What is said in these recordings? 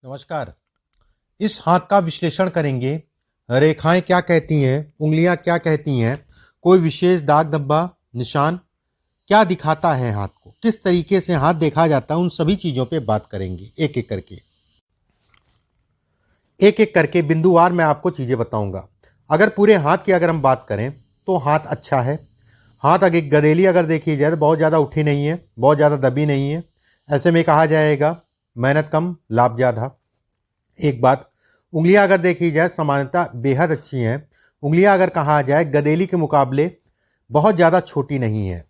नमस्कार। इस हाथ का विश्लेषण करेंगे। रेखाएं क्या कहती हैं, उंगलियां क्या कहती हैं, कोई विशेष दाग धब्बा निशान क्या दिखाता है, हाथ को किस तरीके से हाथ देखा जाता है, उन सभी चीज़ों पे बात करेंगे एक एक करके बिंदुवार मैं आपको चीज़ें बताऊंगा। अगर पूरे हाथ की अगर हम बात करें तो हाथ अच्छा है। हाथ अगर गदेली अगर देखी जाए तो बहुत ज़्यादा उठी नहीं है, बहुत ज़्यादा दबी नहीं है। ऐसे में कहा जाएगा मेहनत कम लाभ ज़्यादा। एक बात, उंगलियां अगर देखी जाए सामान्यतः बेहद अच्छी हैं। उंगलियां अगर कहा जाए गदेली के मुकाबले बहुत ज़्यादा छोटी नहीं है।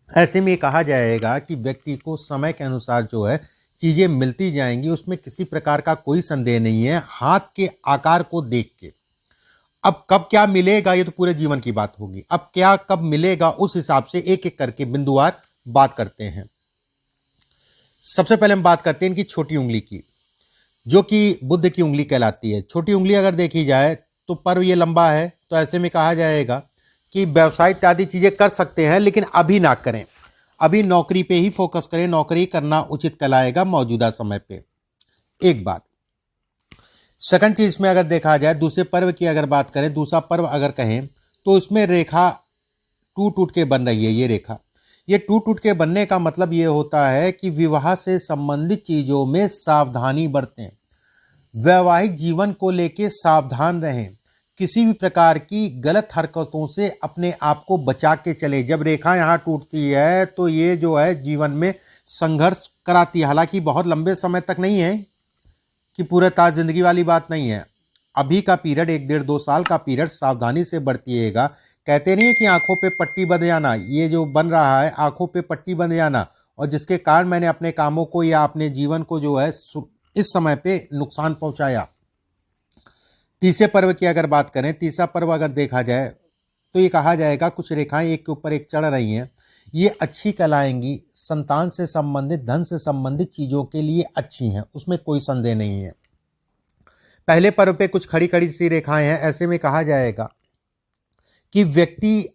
ऐसे में कहा जाएगा कि व्यक्ति को समय के अनुसार जो है चीज़ें मिलती जाएंगी, उसमें किसी प्रकार का कोई संदेह नहीं है। हाथ के आकार को देख के अब कब क्या मिलेगा ये तो पूरे जीवन की बात होगी। अब क्या कब मिलेगा उस हिसाब से एक एक करके बिंदुवार बात करते हैं। सबसे पहले हम बात करते हैं इनकी छोटी उंगली की, जो कि बुद्ध की उंगली कहलाती है। छोटी उंगली अगर देखी जाए तो पर्व ये लंबा है, तो ऐसे में कहा जाएगा कि व्यवसाय इत्यादि चीज़ें कर सकते हैं, लेकिन अभी ना करें, अभी नौकरी पे ही फोकस करें। नौकरी करना उचित कहलाएगा मौजूदा समय पे। एक बात। सेकंड चीज में अगर देखा जाए दूसरे पर्व की अगर बात करें, दूसरा पर्व अगर कहें तो इसमें रेखा टूट टूट के बन रही है। ये टूट टूट के बनने का मतलब ये होता है कि विवाह से संबंधित चीजों में सावधानी बरतें, वैवाहिक जीवन को लेके सावधान रहें, किसी भी प्रकार की गलत हरकतों से अपने आप को बचा के चले। जब रेखा यहाँ टूटती है तो ये जो है जीवन में संघर्ष कराती है। हालांकि बहुत लंबे समय तक नहीं है कि पूरे ताज जिंदगी वाली बात नहीं है। अभी का पीरियड 1 डेढ़ 2 साल का पीरियड सावधानी से बरतिएगा। कहते नहीं है कि आंखों पे पट्टी बंध जाना, ये जो बन रहा है आंखों पे पट्टी बंध जाना, और जिसके कारण मैंने अपने कामों को या अपने जीवन को जो है इस समय पे नुकसान पहुंचाया। तीसरे पर्व की अगर बात करें, तीसरा पर्व अगर देखा जाए तो ये कहा जाएगा कुछ रेखाएं एक के ऊपर एक चढ़ रही हैं, ये अच्छी कहलाएंगी। संतान से संबंधित, धन से संबंधित चीज़ों के लिए अच्छी हैं, उसमें कोई संदेह नहीं है। पहले पर्व पे कुछ खड़ी खड़ी सी रेखाएं हैं। ऐसे में कहा जाएगा कि व्यक्ति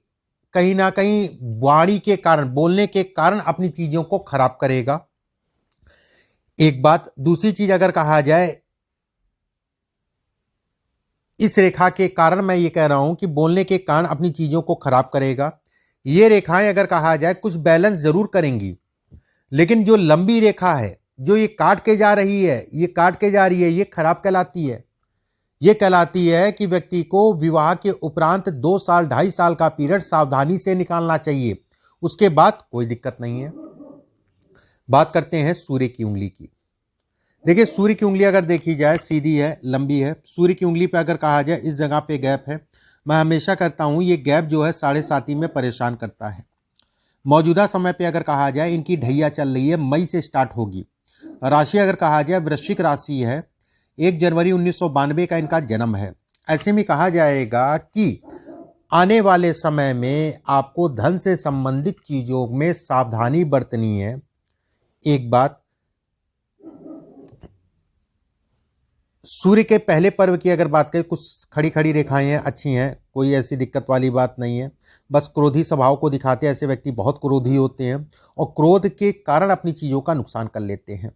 कहीं ना कहीं वाणी के कारण, बोलने के कारण अपनी चीज़ों को खराब करेगा। एक बात। दूसरी चीज अगर कहा जाए, इस रेखा के कारण मैं ये कह रहा हूं कि बोलने के कारण अपनी चीज़ों को खराब करेगा। ये रेखाएं अगर कहा जाए कुछ बैलेंस जरूर करेंगी, लेकिन जो लंबी रेखा है, जो ये काट के जा रही है, ये काट के जा रही है, ये खराब कहलाती है। ये कहलाती है कि व्यक्ति को विवाह के उपरांत 2 साल 2.5 साल का पीरियड सावधानी से निकालना चाहिए, उसके बाद कोई दिक्कत नहीं है। बात करते हैं सूर्य की उंगली की। देखिए, सूर्य की उंगली अगर देखी जाए सीधी है, लंबी है। सूर्य की उंगली पे अगर कहा जाए इस जगह पे गैप है। मैं हमेशा कहता हूं ये गैप जो है 7.5 में परेशान करता है। मौजूदा समय पे अगर कहा जाए इनकी ढैया चल रही है, मई से स्टार्ट होगी। राशि अगर कहा जाए वृश्चिक राशि है, 1 जनवरी 1992 का इनका जन्म है। ऐसे में कहा जाएगा कि आने वाले समय में आपको धन से संबंधित चीज़ों में सावधानी बरतनी है। एक बात। सूर्य के पहले पर्व की अगर बात करें, कुछ खड़ी खड़ी रेखाएं हैं, अच्छी हैं, कोई ऐसी दिक्कत वाली बात नहीं है। बस क्रोधी स्वभाव को दिखाते हैं। ऐसे व्यक्ति बहुत क्रोधी होते हैं और क्रोध के कारण अपनी चीज़ों का नुकसान कर लेते हैं।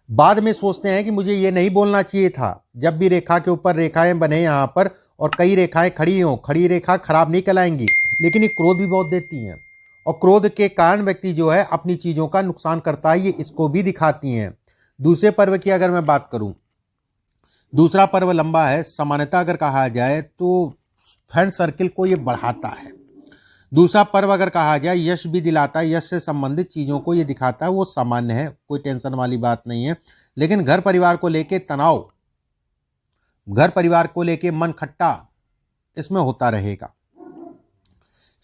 बाद में सोचते हैं कि मुझे ये नहीं बोलना चाहिए था। जब भी रेखा के ऊपर रेखाएं बने यहाँ पर और कई रेखाएं खड़ी हों, खड़ी रेखा खराब नहीं कहलाएंगी, लेकिन ये क्रोध भी बहुत देती हैं और क्रोध के कारण व्यक्ति जो है अपनी चीज़ों का नुकसान करता है, ये इसको भी दिखाती हैं। दूसरे पर्व की अगर मैं बात करूँ, दूसरा पर्व लंबा है। सामान्यतः अगर कहा जाए तो फ्रेंड सर्किल को ये बढ़ाता है। दूसरा पर्व अगर कहा जाए यश भी दिलाता है, यश से संबंधित चीज़ों को ये दिखाता है। वो सामान्य है, कोई टेंशन वाली बात नहीं है। लेकिन घर परिवार को लेके तनाव, घर परिवार को लेके मन खट्टा इसमें होता रहेगा।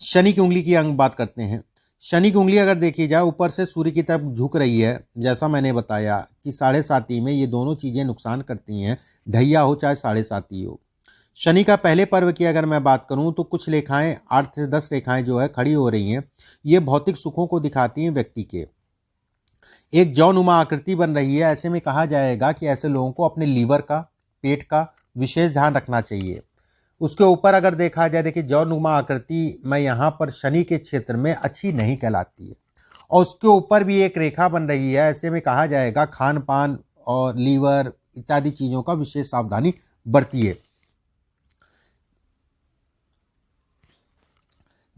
शनि की उंगली की अंग बात करते हैं। शनि की उंगली अगर देखी जाए ऊपर से सूर्य की तरफ झुक रही है। जैसा मैंने बताया कि 7.5 में ये दोनों चीज़ें नुकसान करती हैं, ढैया हो चाहे 7.5 हो। शनि का पहले पर्व की अगर मैं बात करूं तो कुछ रेखाएं 8 से 10 रेखाएं जो है खड़ी हो रही हैं। ये भौतिक सुखों को दिखाती हैं। व्यक्ति के एक जौनुमा आकृति बन रही है। ऐसे में कहा जाएगा कि ऐसे लोगों को अपने लीवर का, पेट का विशेष ध्यान रखना चाहिए। उसके ऊपर अगर देखा जाए, देखिए जौनुमा आकृति मैं यहाँ पर शनि के क्षेत्र में अच्छी नहीं कहलाती है और उसके ऊपर भी एक रेखा बन रही है। ऐसे में कहा जाएगा खान पान और लीवर इत्यादि चीज़ों का विशेष सावधानी बरतिए।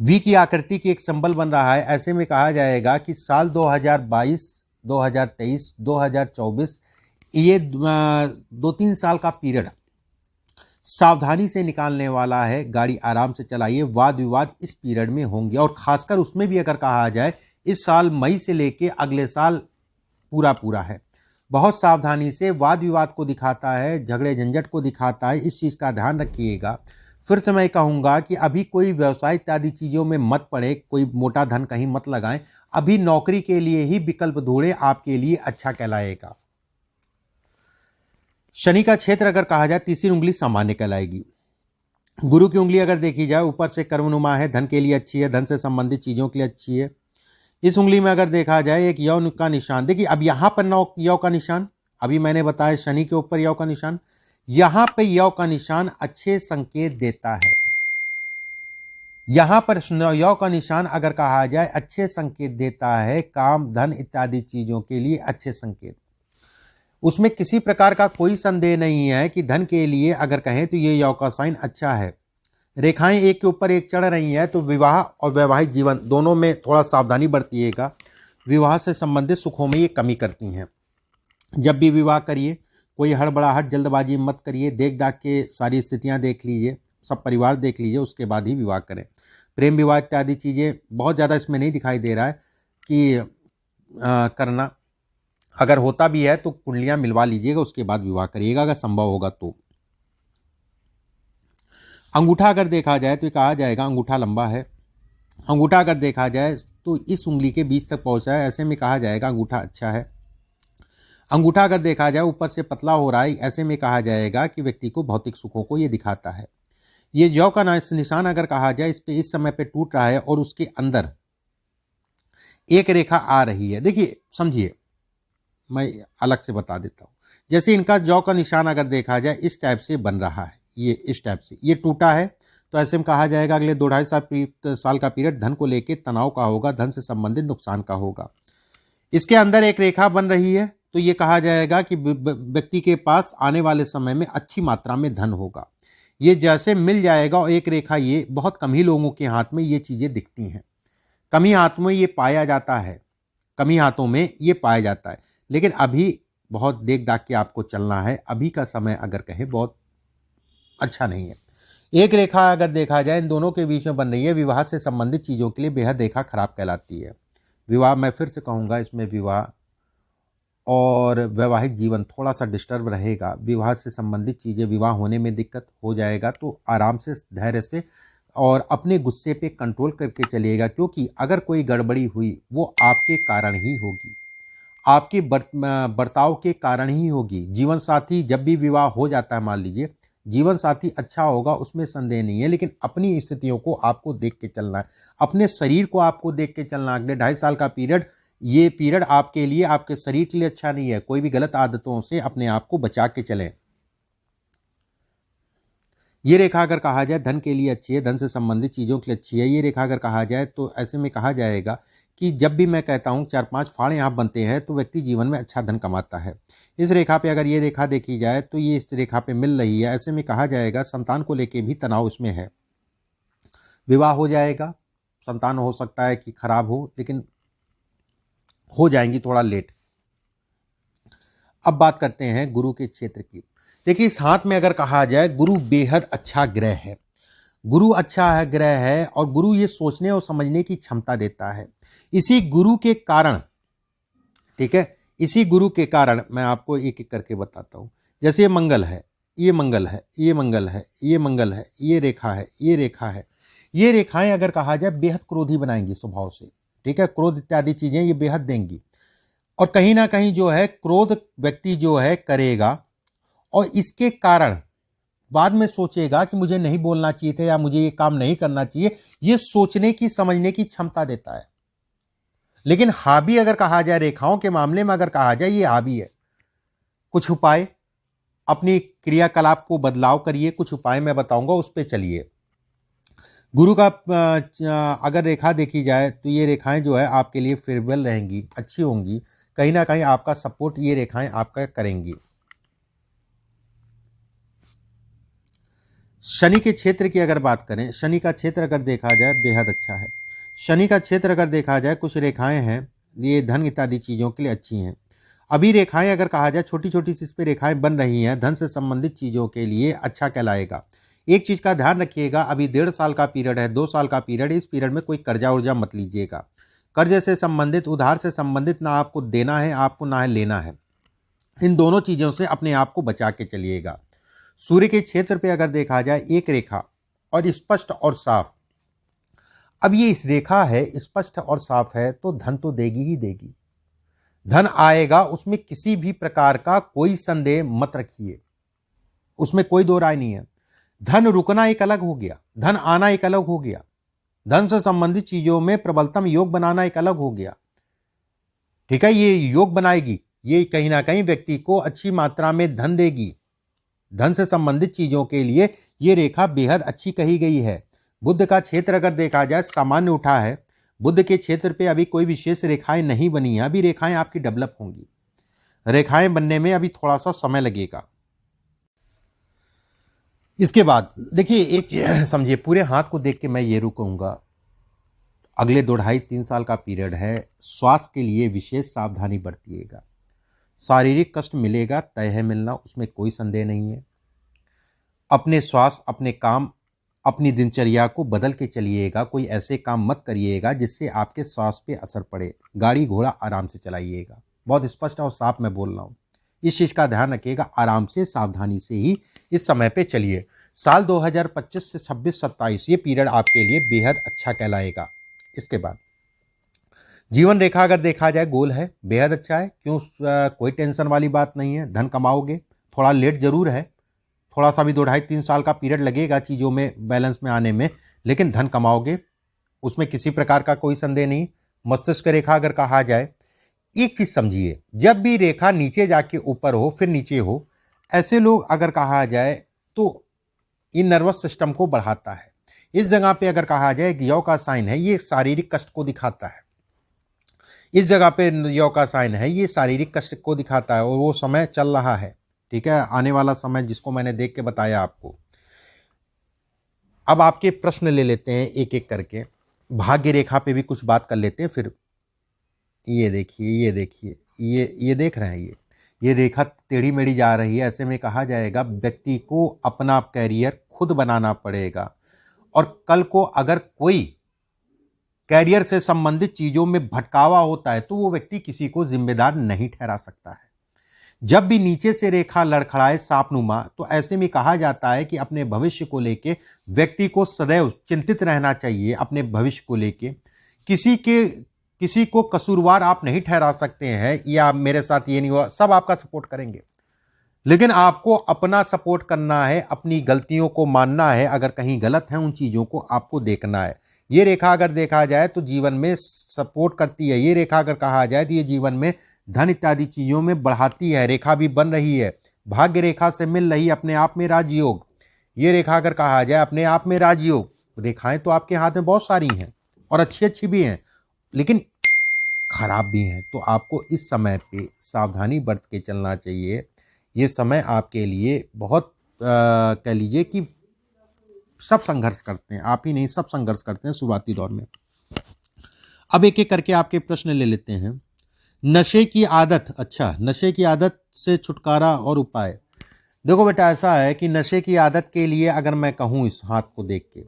वी की आकृति की एक सिंबल बन रहा है, ऐसे में कहा जाएगा कि साल 2022, 2023, 2024 ये 2-3 साल का पीरियड सावधानी से निकालने वाला है। गाड़ी आराम से चलाइए, वाद विवाद इस पीरियड में होंगे, और खासकर उसमें भी अगर कहा जाए इस साल मई से लेके अगले साल पूरा है। बहुत सावधानी से वाद विवाद को दिखाता है, झगड़े झंझट को दिखाता है, इस चीज़ का ध्यान रखिएगा। फिर से मैं कहूँगा कि अभी कोई व्यवसाय इत्यादि चीज़ों में मत पड़े, कोई मोटा धन कहीं मत लगाएं, अभी नौकरी के लिए ही विकल्प ढूंढें, आपके लिए अच्छा कहलाएगा। शनि का क्षेत्र अगर कहा जाए तीसरी उंगली सामान्य कहलाएगी। गुरु की उंगली अगर देखी जाए ऊपर से कर्मनुमा है, धन के लिए अच्छी है, धन से संबंधित चीज़ों के लिए अच्छी है। इस उंगली में अगर देखा जाए एक यौ का निशान, देखिए अब यहाँ पर यौ का निशान, अभी मैंने बताया शनि के ऊपर यौ का निशान, यहाँ पे यौ का निशान अच्छे संकेत देता है। यहाँ पर यौ का निशान अगर कहा जाए अच्छे संकेत देता है, काम धन इत्यादि चीज़ों के लिए अच्छे संकेत। उसमें किसी प्रकार का कोई संदेह नहीं है कि धन के लिए अगर कहें तो ये यौ का साइन अच्छा है। रेखाएं एक के ऊपर एक चढ़ रही हैं, तो विवाह और वैवाहिक जीवन दोनों में थोड़ा सावधानी बरतिएगा। विवाह से संबंधित सुखों में ये कमी करती हैं। जब भी विवाह करिए कोई हड़बड़ाहट जल्दबाजी मत करिए, देख दाख के सारी स्थितियां देख लीजिए, सब परिवार देख लीजिए, उसके बाद ही विवाह करें। प्रेम विवाह इत्यादि चीज़ें बहुत ज़्यादा इसमें नहीं दिखाई दे रहा है कि करना। अगर होता भी है तो कुंडलियां मिलवा लीजिएगा, उसके बाद विवाह करिएगा अगर संभव होगा तो। अंगूठा अगर देखा जाए तो कहा जाएगा अंगूठा लंबा है। अंगूठा अगर देखा जाए तो इस उंगली के बीच तक पहुंचा है, ऐसे में कहा जाएगा अंगूठा अच्छा है। अंगूठा अगर देखा जाए ऊपर से पतला हो रहा है, ऐसे में कहा जाएगा कि व्यक्ति को भौतिक सुखों को ये दिखाता है। ये जौ का निशान अगर कहा जाए इस पे इस समय पे टूट रहा है और उसके अंदर एक रेखा आ रही है। देखिए समझिए, मैं अलग से बता देता हूँ। जैसे इनका जौ का निशान अगर देखा जाए इस टाइप से बन रहा है, ये इस टाइप से ये टूटा है, तो ऐसे में कहा जाएगा अगले 2-2.5 साल का पीरियड धन को लेकर तनाव का होगा, धन से संबंधित नुकसान का होगा। इसके अंदर एक रेखा बन रही है, तो ये कहा जाएगा कि व्यक्ति के पास आने वाले समय में अच्छी मात्रा में धन होगा। ये जैसे मिल जाएगा, और एक रेखा ये बहुत कम ही लोगों के हाथ में ये चीज़ें दिखती हैं, कम ही हाथ में ये पाया जाता है, कम ही हाथों में ये पाया जाता है। लेकिन अभी बहुत देख दाख के आपको चलना है, अभी का समय अगर कहें बहुत अच्छा नहीं है। एक रेखा अगर देखा जाए इन दोनों के बीच में बन रही है, विवाह से संबंधित चीज़ों के लिए बेहद रेखा खराब कहलाती है। विवाह, मैं फिर से कहूँगा, इसमें विवाह और वैवाहिक जीवन थोड़ा सा डिस्टर्ब रहेगा। विवाह से संबंधित चीज़ें, विवाह होने में दिक्कत हो जाएगा, तो आराम से धैर्य से और अपने गुस्से पे कंट्रोल करके चलिएगा, क्योंकि अगर कोई गड़बड़ी हुई वो आपके कारण ही होगी, आपके बर्ताव के कारण ही होगी। जीवन साथी जब भी विवाह हो जाता है, मान लीजिए जीवन साथी अच्छा होगा, उसमें संदेह नहीं है, लेकिन अपनी स्थितियों को आपको देख के चलना है, अपने शरीर को आपको देख के चलना है। अगले 2.5 साल का पीरियड, ये पीरियड आपके लिए, आपके शरीर के लिए अच्छा नहीं है। कोई भी गलत आदतों से अपने आप को बचा के चलें। ये रेखा अगर कहा जाए धन के लिए अच्छी है, धन से संबंधित चीज़ों के लिए अच्छी है। ये रेखा अगर कहा जाए तो ऐसे में कहा जाएगा कि जब भी मैं कहता हूँ 4-5 फाड़ यहाँ बनते हैं तो व्यक्ति जीवन में अच्छा धन कमाता है। इस रेखा पे अगर ये रेखा देखी जाए तो ये इस रेखा पे मिल रही है, ऐसे में कहा जाएगा संतान को लेके भी तनाव इसमें है। विवाह हो जाएगा, संतान हो सकता है कि खराब हो, लेकिन हो जाएंगी थोड़ा लेट। अब बात करते हैं गुरु के क्षेत्र की। देखिए इस हाथ में अगर कहा जाए गुरु बेहद अच्छा ग्रह है, गुरु अच्छा है ग्रह है, और गुरु ये सोचने और समझने की क्षमता देता है। इसी गुरु के कारण, ठीक है, इसी गुरु के कारण मैं आपको एक एक करके बताता हूँ। जैसे ये मंगल है, ये मंगल है, ये मंगल है, ये मंगल है, ये रेखा है, ये रेखा है। ये रेखाएं अगर कहा जाए बेहद क्रोधी बनाएंगी स्वभाव से, ठीक है, क्रोध इत्यादि चीजें ये बेहद देंगी, और कहीं ना कहीं जो है क्रोध व्यक्ति जो है करेगा, और इसके कारण बाद में सोचेगा कि मुझे नहीं बोलना चाहिए था या मुझे ये काम नहीं करना चाहिए। ये सोचने की समझने की क्षमता देता है। लेकिन हावी अगर कहा जाए रेखाओं के मामले में, अगर कहा जाए ये हावी है। कुछ उपाय, अपनी क्रियाकलाप को बदलाव करिए, कुछ उपाय मैं बताऊंगा, उस पर चलिए। गुरु का अगर रेखा देखी जाए तो ये रेखाएं जो है आपके लिए फेवरेबल रहेंगी, अच्छी होंगी। कहीं ना कहीं आपका सपोर्ट ये रेखाएं आपका करेंगी। शनि के क्षेत्र की अगर बात करें, शनि का क्षेत्र अगर देखा जाए बेहद अच्छा है। शनि का क्षेत्र अगर देखा जाए, कुछ रेखाएं हैं ये धन इत्यादि चीज़ों के लिए अच्छी हैं। अभी रेखाएं अगर कहा जाए छोटी छोटी सी इस पर रेखाएं बन रही हैं, धन से संबंधित चीज़ों के लिए अच्छा कहलाएगा। एक चीज़ का ध्यान रखिएगा, अभी 1.5 साल का पीरियड है, 2 साल का पीरियड, इस पीरियड में कोई कर्जा उर्जा मत लीजिएगा। कर्जे से संबंधित, उधार से संबंधित ना आपको देना है, आपको ना है लेना है। इन दोनों चीज़ों से अपने आप को बचा के चलिएगा। सूर्य के क्षेत्र पे अगर देखा जाए एक रेखा और स्पष्ट और साफ, अब ये इस रेखा है स्पष्ट और साफ है तो धन तो देगी ही देगी, धन आएगा, उसमें किसी भी प्रकार का कोई संदेह मत रखिए, उसमें कोई दो राय नहीं है। धन रुकना एक अलग हो गया, धन आना एक अलग हो गया, धन से संबंधित चीजों में प्रबलतम योग बनाना एक अलग हो गया। ठीक है, ये योग बनाएगी, ये कहीं ना कहीं व्यक्ति को अच्छी मात्रा में धन देगी। धन से संबंधित चीजों के लिए ये रेखा बेहद अच्छी कही गई है। बुध का क्षेत्र अगर देखा जाए सामान्य उठा है, बुध के क्षेत्र पे अभी कोई विशेष रेखाएं नहीं बनी है, अभी रेखाएं आपकी डेवलप होंगी, रेखाएं बनने में अभी थोड़ा सा समय लगेगा। इसके बाद देखिए एक समझिए, पूरे हाथ को देख के मैं ये रुकूंगा, अगले 2.5-3 साल का पीरियड है, स्वास्थ्य के लिए विशेष सावधानी बरतिएगा। शारीरिक कष्ट मिलेगा, तय है मिलना, उसमें कोई संदेह नहीं है। अपने स्वास्थ्य, अपने काम, अपनी दिनचर्या को बदल के चलिएगा, कोई ऐसे काम मत करिएगा जिससे आपके स्वास्थ्य पे असर पड़े। गाड़ी घोड़ा आराम से चलाइएगा, बहुत स्पष्ट और साफ मैं बोल रहा हूँ, इस चीज़ का ध्यान रखिएगा। आराम से सावधानी से ही इस समय पे चलिए। साल 2025 से 26-27 ये पीरियड आपके लिए बेहद अच्छा कहलाएगा। इसके बाद जीवन रेखा अगर देखा जाए गोल है, बेहद अच्छा है, क्यों कोई टेंशन वाली बात नहीं है, धन कमाओगे, थोड़ा लेट जरूर है, थोड़ा सा भी 2.5-3 साल का पीरियड लगेगा चीज़ों में बैलेंस में आने में, लेकिन धन कमाओगे, उसमें किसी प्रकार का कोई संदेह नहीं। मस्तिष्क रेखा अगर कहा जाए, एक चीज़ समझिए, जब भी रेखा नीचे जाके ऊपर हो फिर नीचे हो, ऐसे लोग अगर कहा जाए तो ये नर्वस सिस्टम को बढ़ाता है। इस जगह पे अगर कहा जाए कि यौ का साइन है, ये शारीरिक कष्ट को दिखाता है। इस जगह पे यौ का साइन है, ये शारीरिक कष्ट को दिखाता है, और वो समय चल रहा है। ठीक है, आने वाला समय जिसको मैंने देख के बताया आपको। अब आपके प्रश्न ले लेते हैं एक एक करके, भाग्य रेखा पे भी कुछ बात कर लेते हैं फिर। ये देखिए, ये देखिए, ये देख रहे हैं, ये रेखा टेढ़ी मेढ़ी जा रही है। ऐसे में कहा जाएगा व्यक्ति को अपना कैरियर खुद बनाना पड़ेगा, और कल को अगर कोई कैरियर से संबंधित चीज़ों में भटकावा होता है तो वो व्यक्ति किसी को जिम्मेदार नहीं ठहरा सकता है। जब भी नीचे से रेखा लड़खड़ाए सांपनुमा, तो ऐसे में कहा जाता है कि अपने भविष्य को लेके व्यक्ति को सदैव चिंतित रहना चाहिए। अपने भविष्य को लेके किसी को कसूरवार आप नहीं ठहरा सकते हैं, या मेरे साथ ये नहीं हुआ, सब आपका सपोर्ट करेंगे, लेकिन आपको अपना सपोर्ट करना है, अपनी गलतियों को मानना है, अगर कहीं गलत है उन चीज़ों को आपको देखना है। ये रेखा अगर देखा जाए तो जीवन में सपोर्ट करती है। ये रेखा अगर कहा जाए तो ये जीवन में धन इत्यादि चीज़ों में बढ़ाती है। रेखा भी बन रही है, भाग्य रेखा से मिल रही, अपने आप में राजयोग। ये रेखा अगर कहा जाए अपने आप में राजयोग। रेखाएं तो आपके हाथ में बहुत सारी हैं और अच्छी अच्छी भी हैं, लेकिन खराब भी हैं, तो आपको इस समय पे सावधानी बरत के चलना चाहिए। ये समय आपके लिए बहुत कह लीजिए कि सब संघर्ष करते हैं, आप ही नहीं, सब संघर्ष करते हैं शुरुआती दौर में। अब एक एक करके आपके प्रश्न ले लेते हैं। नशे की आदत, अच्छा, नशे की आदत से छुटकारा और उपाय। देखो बेटा, ऐसा है कि नशे की आदत के लिए अगर मैं कहूँ इस हाथ को देख के,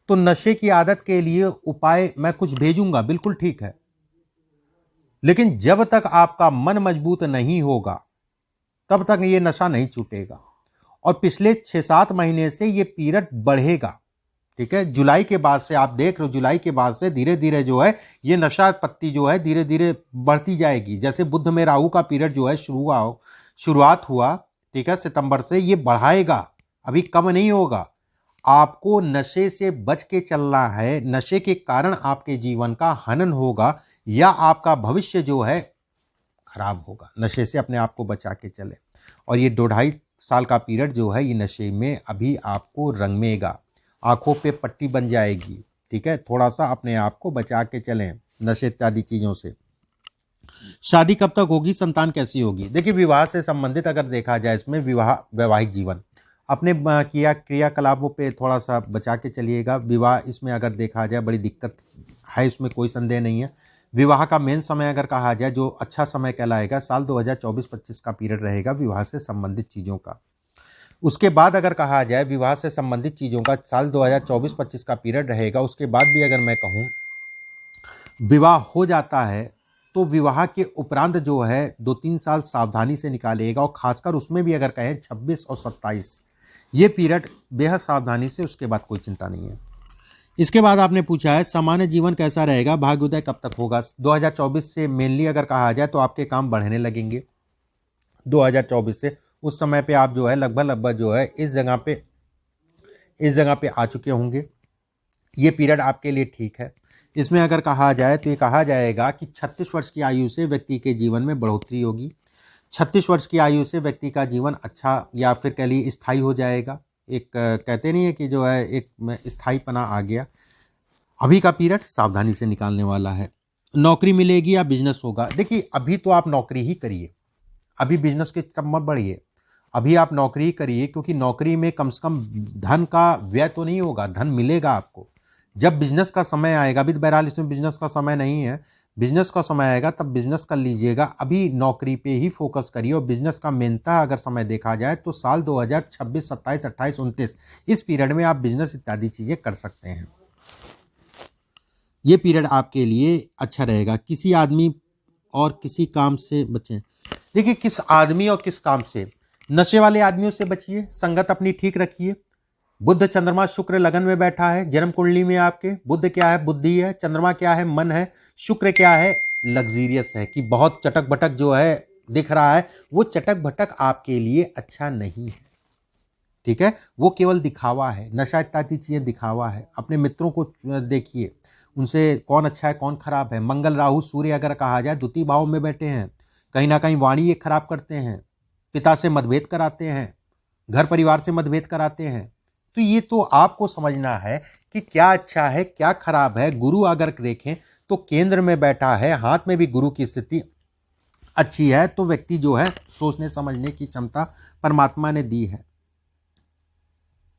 तो नशे की आदत के लिए उपाय मैं कुछ भेजूंगा, बिल्कुल ठीक है, लेकिन जब तक आपका मन मजबूत नहीं होगा तब तक ये नशा नहीं छूटेगा। और पिछले 6-7 महीने से ये पीरियड बढ़ेगा। ठीक है, जुलाई के बाद से आप देख रहे हो, जुलाई के बाद से धीरे धीरे जो है ये नशा पत्ती जो है धीरे धीरे बढ़ती जाएगी। जैसे बुध में राहु का पीरियड जो है शुरुआत हुआ, ठीक है, सितंबर से, ये बढ़ाएगा, अभी कम नहीं होगा। आपको नशे से बच के चलना है, नशे के कारण आपके जीवन का हनन होगा या आपका भविष्य जो है खराब होगा। नशे से अपने आप को बचा के चले। और ये 2-2.5 साल का पीरियड जो है ये नशे में अभी आपको रंगेगा, आंखों पे पट्टी बन जाएगी। ठीक है, थोड़ा सा अपने आप को बचा के चलें नशे इत्यादि चीज़ों से। शादी कब तक होगी, संतान कैसी होगी। देखिए विवाह से संबंधित अगर देखा जाए इसमें विवाह वैवाहिक जीवन अपने किया क्रियाकलापों पे थोड़ा सा बचा के चलिएगा। विवाह इसमें अगर देखा जाए बड़ी दिक्कत है, इसमें कोई संदेह नहीं है। विवाह का मेन समय अगर कहा जाए जो अच्छा समय कहलाएगा साल 2024-25 का पीरियड रहेगा विवाह से संबंधित चीज़ों का। उसके बाद अगर कहा जाए विवाह से संबंधित चीज़ों का साल 2024-25 का पीरियड रहेगा। उसके बाद भी अगर मैं कहूँ विवाह हो जाता है तो विवाह के उपरांत जो है 2-3 साल सावधानी से निकालिएगा, और खासकर उसमें भी अगर कहें 26 और 27 ये पीरियड बेहद सावधानी से, उसके बाद कोई चिंता नहीं है। इसके बाद आपने पूछा है सामान्य जीवन कैसा रहेगा, भाग्योदय कब तक होगा। 2024 से मेनली अगर कहा जाए तो आपके काम बढ़ने लगेंगे 2024 से। उस समय पे आप जो है लगभग जो है इस जगह पे आ चुके होंगे। ये पीरियड आपके लिए ठीक है। इसमें अगर कहा जाए तो ये कहा जाएगा कि 36 वर्ष की आयु से व्यक्ति के जीवन में बढ़ोतरी होगी। 36 वर्ष की आयु से व्यक्ति का जीवन अच्छा या फिर कह लीजिए स्थायी हो जाएगा। एक कहते नहीं है कि जो है एक स्थायीपना आ गया। अभी का पीरियड सावधानी से निकालने वाला है। नौकरी मिलेगी या बिजनेस होगा। देखिए अभी तो आप नौकरी ही करिए, अभी बिजनेस के तरफ मत बढ़िए। अभी आप नौकरी ही करिए, क्योंकि नौकरी में कम से कम धन का व्यय तो नहीं होगा, धन मिलेगा आपको। जब बिजनेस का समय आएगा, अभी तो बहरहाल इसमें बिजनेस का समय नहीं है, बिजनेस का समय आएगा तब बिजनेस कर लीजिएगा। अभी नौकरी पे ही फोकस करिए। और बिजनेस का मेनता अगर समय देखा जाए तो साल 2026, 27, 28, 29 इस पीरियड में आप बिजनेस इत्यादि चीज़ें कर सकते हैं। ये पीरियड आपके लिए अच्छा रहेगा। किसी आदमी और किसी काम से बचें। देखिए किस आदमी और किस काम से, नशे वाले आदमियों से बचिए, संगत अपनी ठीक रखिए। बुध चंद्रमा शुक्र लगन में बैठा है जन्म कुंडली में आपके। बुध क्या है, बुद्धि है। चंद्रमा क्या है, मन है। शुक्र क्या है, लग्जीरियस है, कि बहुत चटक भटक जो है दिख रहा है, वो चटक भटक आपके लिए अच्छा नहीं है। ठीक है, वो केवल दिखावा है। नशा इत्यादि चीजें दिखावा है। अपने मित्रों को देखिए, उनसे कौन अच्छा है कौन खराब है। मंगल राहु सूर्य अगर कहा जाए द्वितीय भाव में बैठे हैं, कहीं ना कहीं वाणी ये खराब करते हैं, पिता से मतभेद कराते हैं, घर परिवार से मतभेद कराते हैं। तो ये तो आपको समझना है कि क्या अच्छा है क्या खराब है। गुरु अगर देखें तो केंद्र में बैठा है, हाथ में भी गुरु की स्थिति अच्छी है, तो व्यक्ति जो है सोचने समझने की क्षमता परमात्मा ने दी है।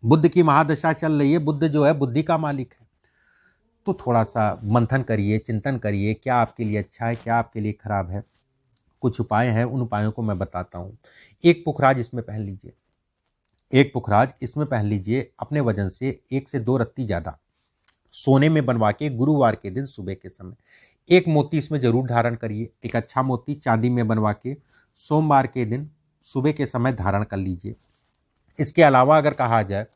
बुद्ध की महादशा चल रही है, बुद्ध जो है बुद्धि का मालिक है। तो थोड़ा सा मंथन करिए, चिंतन करिए, क्या आपके लिए अच्छा है क्या आपके लिए खराब है। कुछ उपाय हैं, उन उपायों को मैं बताता हूँ। एक पुखराज इसमें पहन लीजिए, एक पुखराज इसमें पहन लीजिए। अपने वजन से 1 से 2 रत्ती ज़्यादा सोने में बनवा के गुरुवार के दिन सुबह के समय एक मोती इसमें जरूर धारण करिए। एक अच्छा मोती चांदी में बनवा के सोमवार के दिन सुबह के समय धारण कर लीजिए। इसके अलावा अगर कहा जाए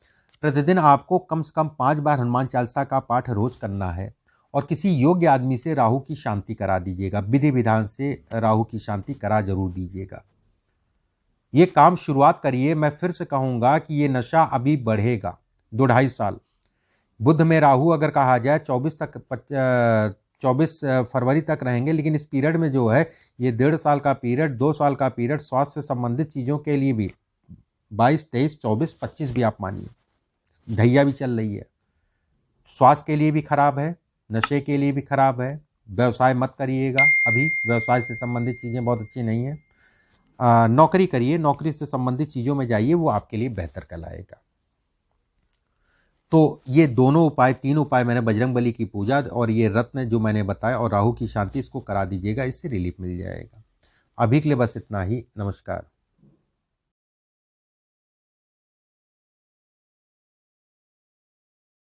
प्रतिदिन आपको कम से कम 5 बार हनुमान चालीसा का पाठ रोज करना है। और किसी योग्य आदमी से राहु की शांति करा दीजिएगा, विधि विधान से राहु की शांति करा जरूर दीजिएगा। ये काम शुरुआत करिए। मैं फिर से कहूँगा कि ये नशा अभी बढ़ेगा 2-2.5 साल। बुध में राहु अगर कहा जाए 24 फरवरी तक रहेंगे, लेकिन इस पीरियड में जो है ये 1.5 साल का पीरियड, 2 साल का पीरियड स्वास्थ्य से संबंधित चीज़ों के लिए भी 22, 23, 24, 25 भी आप मानिए ढैया भी चल रही है। स्वास्थ्य के लिए भी खराब है, नशे के लिए भी खराब है। व्यवसाय मत करिएगा, अभी व्यवसाय से संबंधित चीज़ें बहुत अच्छी नहीं है। नौकरी करिए, नौकरी से संबंधित चीज़ों में जाइए, वो आपके लिए बेहतर कहलाएगा। तो ये दोनों उपाय, 3 उपाय मैंने बजरंगबली की पूजा और ये रत्न जो मैंने बताया और राहु की शांति, इसको करा दीजिएगा, इससे रिलीफ मिल जाएगा। अभी के लिए बस इतना ही। नमस्कार।